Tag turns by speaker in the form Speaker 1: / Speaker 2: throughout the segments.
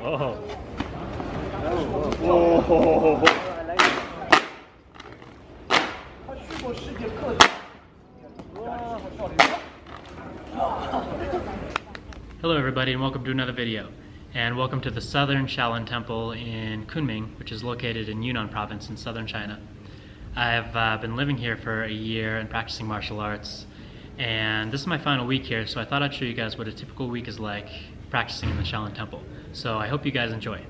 Speaker 1: Hello everybody and welcome to another video. And welcome to the Southern Shaolin Temple in Kunming, which is located in Yunnan province in southern China. I've been living here for a year and practicing martial arts, and this is my final week here, so I thought I'd show you guys what a typical week is like practicing in the Shaolin Temple. So I hope you guys enjoy.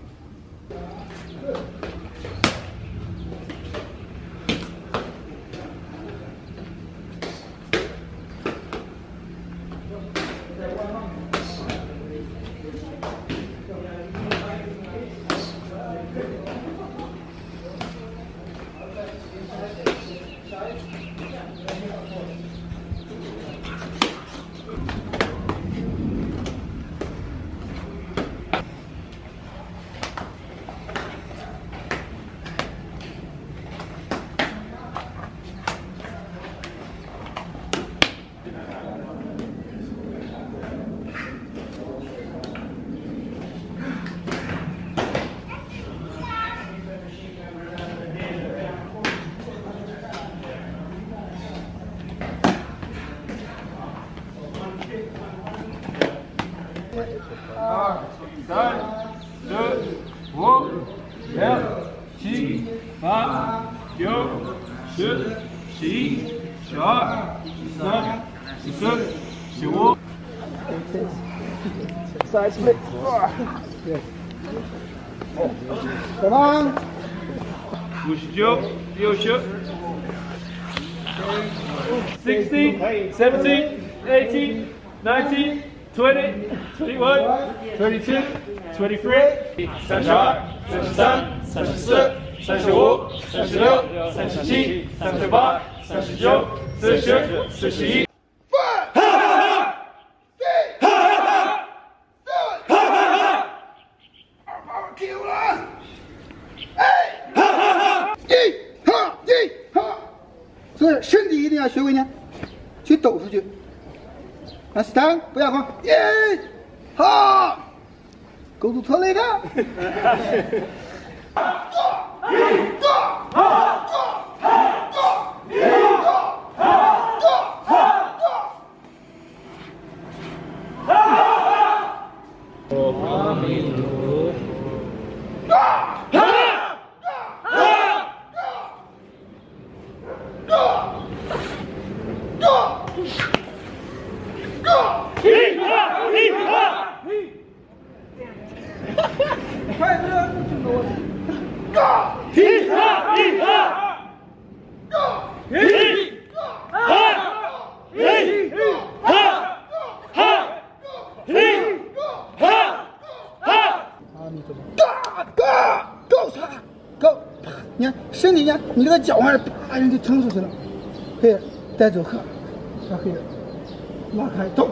Speaker 2: Side split. Come on.
Speaker 3: 60, 17, 18, 19, 20, 21, 22, 23, 32, 33, 34, 35, 36, 37, 38, 39, 40, 41.
Speaker 2: 所以身体一定要学会呢，去抖出去。啊 ，stand 不要慌，好，勾住拖累的。够！你看身体呢，你这个脚腕啪人就撑出去了，可以带走客，可以拉开走，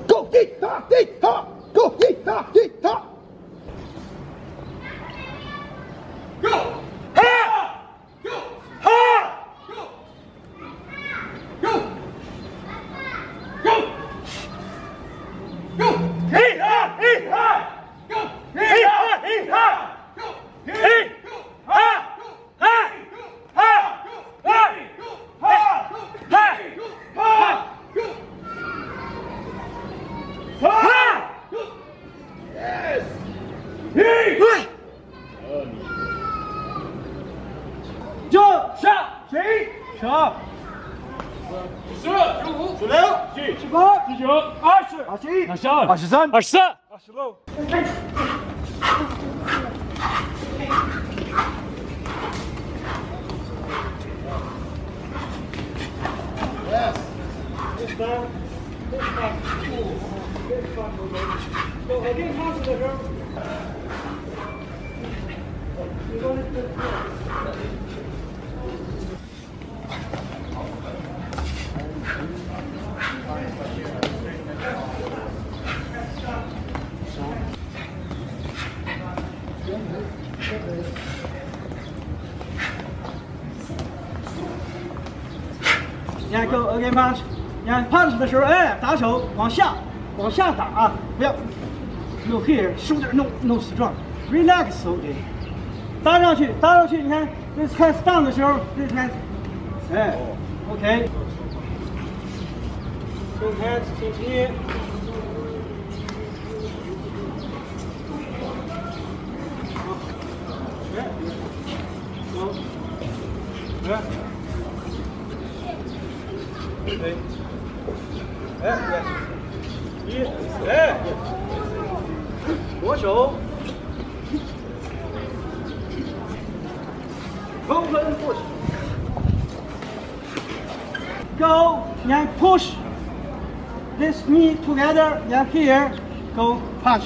Speaker 2: 够一打一打，够一打一打。 你看 ，go again punch。你看 punch 的时候，哎，打手往下打啊，不要 Look here, shoulder no strong. Relax, OK。搭上去，你看这是开始荡的时候，这开始，哎 ，OK。右开始轻轻。左手open push go and push this knee together and here go punch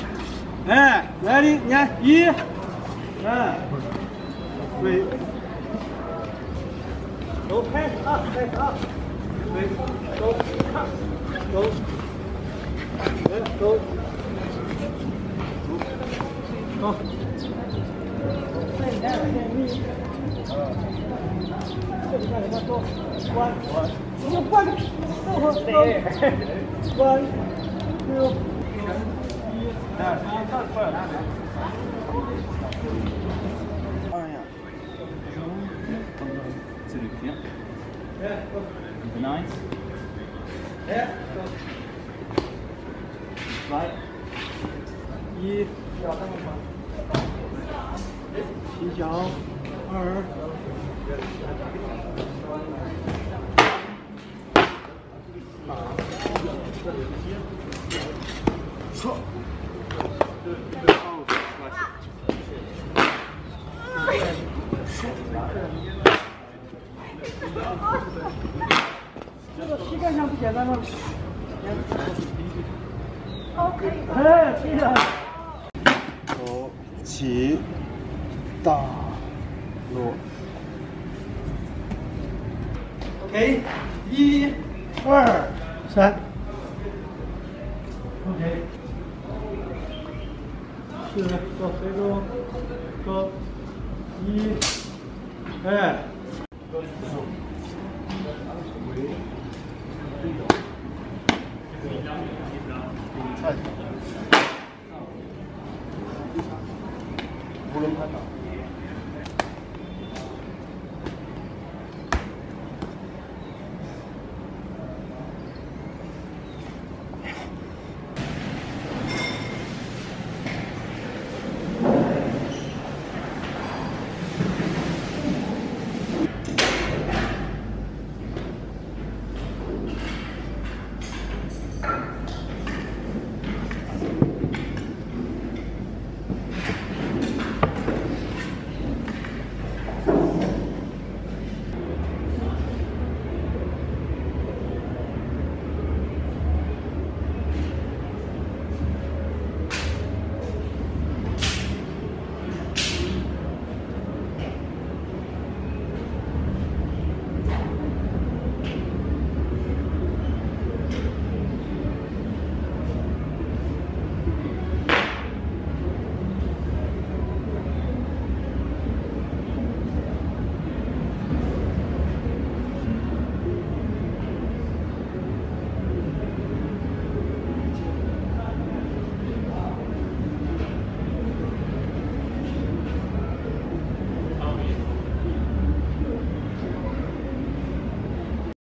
Speaker 2: ready 你看1对go hands up对go cut go go go 这里看你看go one 你就关go one two 来1起脚2撤这个膝盖上不简单吗？OK。哎，对了。走，起，大，落。OK， 1、2、3。OK。是，走，随中，走，1，哎。